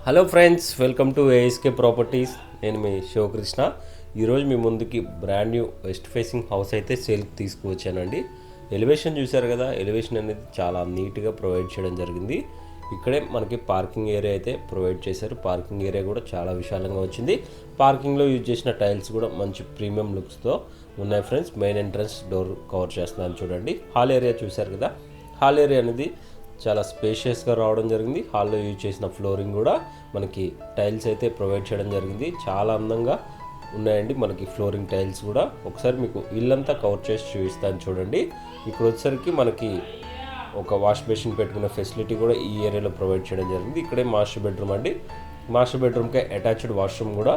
Hello friends, welcome to ASK properties. నేను మీ శివకృష్ణ. ఈరోజు మీ ముందుకి brand new west facing house అయితే సేల్కి తీసుకువచ్చానండి. ఎలివేషన్ చూశారు కదా, ఎలివేషన్ అనేది చాలా నీట్గా ప్రొవైడ్ చేయడం జరిగింది. ఇక్కడే మనకి పార్కింగ్ ఏరియా అయితే ప్రొవైడ్ చేశారు. పార్కింగ్ ఏరియా కూడా చాలా విశాలంగా వచ్చింది. పార్కింగ్లో యూజ్ చేసిన టైల్స్ కూడా మంచి ప్రీమియం లుక్స్తో ఉన్నాయి friends. Main entrance door cover చేస్తున్నాను చూడండి. హాల్ ఏరియా చూశారు కదా, హాల్ ఏరియా అనేది చాలా స్పేషియస్గా రావడం జరిగింది. హాల్లో యూజ్ చేసిన ఫ్లోరింగ్ కూడా మనకి టైల్స్ అయితే ప్రొవైడ్ చేయడం జరిగింది. చాలా అందంగా ఉన్నాయండి మనకి ఫ్లోరింగ్ టైల్స్ కూడా. ఒకసారి మీకు ఇల్లంతా కవర్ చేసి చూపిస్తాను చూడండి. ఇక్కడ వచ్చేసరికి మనకి ఒక వాష్ బేసిన్ పెట్టుకునే ఫెసిలిటీ కూడా ఈ ఏరియాలో ప్రొవైడ్ చేయడం జరిగింది. ఇక్కడే మాస్టర్ బెడ్రూమ్ అండి. మాస్టర్ బెడ్రూమ్కి అటాచ్డ్ వాష్రూమ్ కూడా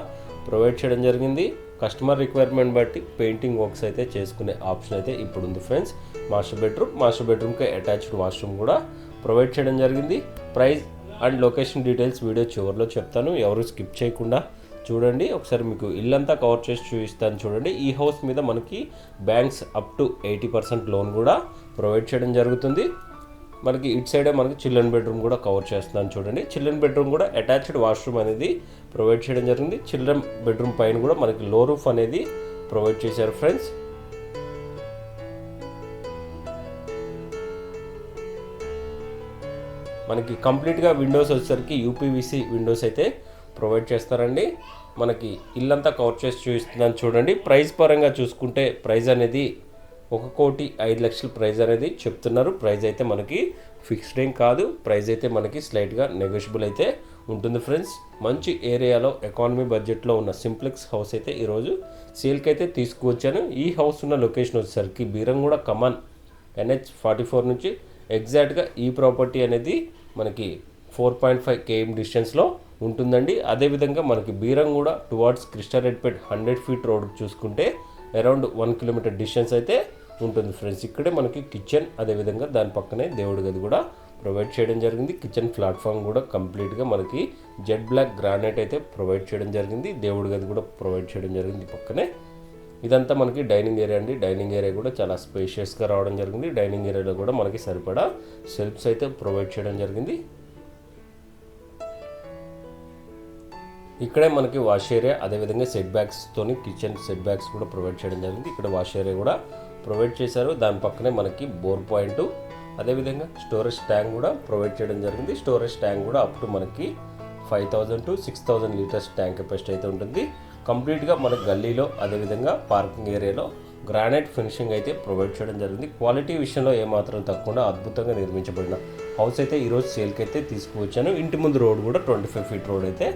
ప్రొవైడ్ చేయడం జరిగింది. కస్టమర్ రిక్వైర్మెంట్ బట్టి పెయింటింగ్ వర్క్స్ అయితే చేసుకునే ఆప్షన్ అయితే ఇప్పుడు ఉంది ఫ్రెండ్స్. మాస్టర్ బెడ్రూమ్కి అటాచ్డ్ వాష్రూమ్ కూడా ప్రొవైడ్ చేయడం జరిగింది. Price and location details video చివరిలో చెప్తాను, ఎవరు స్కిప్ చేయకుండా చూడండి. ఒకసారి మీకు ఇల్లంతా కవర్ చేసి చూపిస్తాను చూడండి. ఈ హౌస్ మీద మనకి బ్యాంక్స్ అప్ టు 80% లోన్ కూడా ప్రొవైడ్ చేయడం జరుగుతుంది. మనకి ఇటు సైడే మనకి చిల్డ్రన్ బెడ్రూమ్ కూడా కవర్ చేస్తున్నాను చూడండి. చిల్డ్రన్ బెడ్రూమ్ కూడా అటాచ్డ్ వాష్రూమ్ అనేది ప్రొవైడ్ చేయడం జరిగింది. చిల్డ్రన్ బెడ్రూమ్ పైన కూడా మనకి లో రూఫ్ అనేది ప్రొవైడ్ చేశారు ఫ్రెండ్స్. మనకి కంప్లీట్గా విండోస్ వచ్చేసరికి యూపీవీసీ విండోస్ అయితే ప్రొవైడ్ చేస్తారండి. మనకి ఇల్లంతా కవర్ చేసి చూపిస్తున్నాను చూడండి. ప్రైస్ పరంగా చూసుకుంటే ప్రైస్ అనేది 1,05,00,000 ప్రైస్ అనేది చెప్తున్నారు. ప్రైస్ అయితే మనకి ఫిక్స్డ్ ఏం కాదు. ప్రైస్ అయితే మనకి స్లైట్గా నెగోషియబుల్ అయితే ఉంటుంది ఫ్రెండ్స్. మంచి ఏరియాలో ఎకానమీ బడ్జెట్లో ఉన్న సింప్లెక్స్ హౌస్ అయితే ఈరోజు సేల్కి అయితే తీసుకువచ్చాను. ఈ హౌస్ ఉన్న లొకేషన్ వచ్చేసరికి బీరంగూడ కమాన్ NH44 నుంచి ఎగ్జాక్ట్గా ఈ ప్రాపర్టీ అనేది మనకి 4.5 km డిస్టెన్స్లో ఉంటుందండి. అదేవిధంగా మనకి బీరంగూడ టువార్డ్స్ కృష్ణారెడ్డిపేట్ 100 feet రోడ్ చూసుకుంటే అరౌండ్ 1 kilometer డిస్టెన్స్ అయితే ఉంటుంది ఫ్రెండ్స్. ఇక్కడే మనకి కిచెన్, అదేవిధంగా దాని పక్కనే దేవుడి గది కూడా ప్రొవైడ్ చేయడం జరిగింది. కిచెన్ ప్లాట్ఫామ్ కూడా కంప్లీట్గా మనకి జెడ్ బ్లాక్ గ్రానైట్ అయితే ప్రొవైడ్ చేయడం జరిగింది. దేవుడి గది కూడా ప్రొవైడ్ చేయడం జరిగింది పక్కనే. ఇదంతా మనకి డైనింగ్ ఏరియా అండి. డైనింగ్ ఏరియా కూడా చాలా స్పేషియస్గా రావడం జరిగింది. డైనింగ్ ఏరియాలో కూడా మనకి సరిపడా షెల్ఫ్స్ అయితే ప్రొవైడ్ చేయడం జరిగింది. ఇక్కడే మనకి వాష్ ఏరియా, అదేవిధంగా సెట్ బ్యాగ్స్తోని కిచెన్ సెట్ బ్యాగ్స్ కూడా ప్రొవైడ్ చేయడం జరిగింది. ఇక్కడ వాష్ ఏరియా కూడా ప్రొవైడ్ చేశారు. దాని పక్కనే మనకి బోర్ పాయింట్, అదేవిధంగా స్టోరేజ్ ట్యాంక్ కూడా ప్రొవైడ్ చేయడం జరిగింది. స్టోరేజ్ ట్యాంక్ కూడా అప్ టు మనకి 5,000 to 6,000 లీటర్స్ ట్యాంక్ కెపాసిటీ అయితే ఉంటుంది. కంప్లీట్గా మన గల్లీలో, అదేవిధంగా పార్కింగ్ ఏరియాలో గ్రానైట్ ఫినిషింగ్ అయితే ప్రొవైడ్ చేయడం జరిగింది. క్వాలిటీ విషయంలో ఏమాత్రం తక్కువ అద్భుతంగా నిర్మించబడిన హౌస్ అయితే ఈరోజు సేల్కి అయితే తీసుకువచ్చాను. ఇంటి ముందు రోడ్ కూడా 25 feet రోడ్ అయితే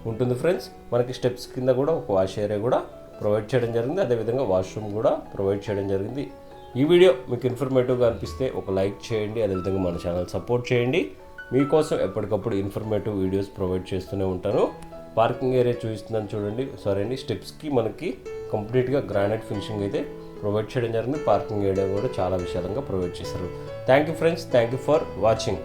ఉంటుంది ఫ్రెండ్స్. మనకి స్టెప్స్ కింద కూడా ఒక వాష్ ఏరియా కూడా ప్రొవైడ్ చేయడం జరిగింది. అదేవిధంగా వాష్రూమ్ కూడా ప్రొవైడ్ చేయడం జరిగింది. ఈ వీడియో మీకు ఇన్ఫర్మేటివ్గా అనిపిస్తే ఒక లైక్ చేయండి. అదేవిధంగా మన ఛానల్ సపోర్ట్ చేయండి. మీకోసం ఎప్పటికప్పుడు ఇన్ఫర్మేటివ్ వీడియోస్ ప్రొవైడ్ చేస్తూనే ఉంటాను. పార్కింగ్ ఏరియా చూపిస్తున్నాను చూడండి. సారీ అండి, స్టెప్స్కి మనకి కంప్లీట్గా గ్రానైట్ ఫినిషింగ్ అయితే ప్రొవైడ్ చేయడం జరిగింది. పార్కింగ్ ఏరియా కూడా చాలా విశాలంగా ప్రొవైడ్ చేశారు. Thank you friends, thank you for watching.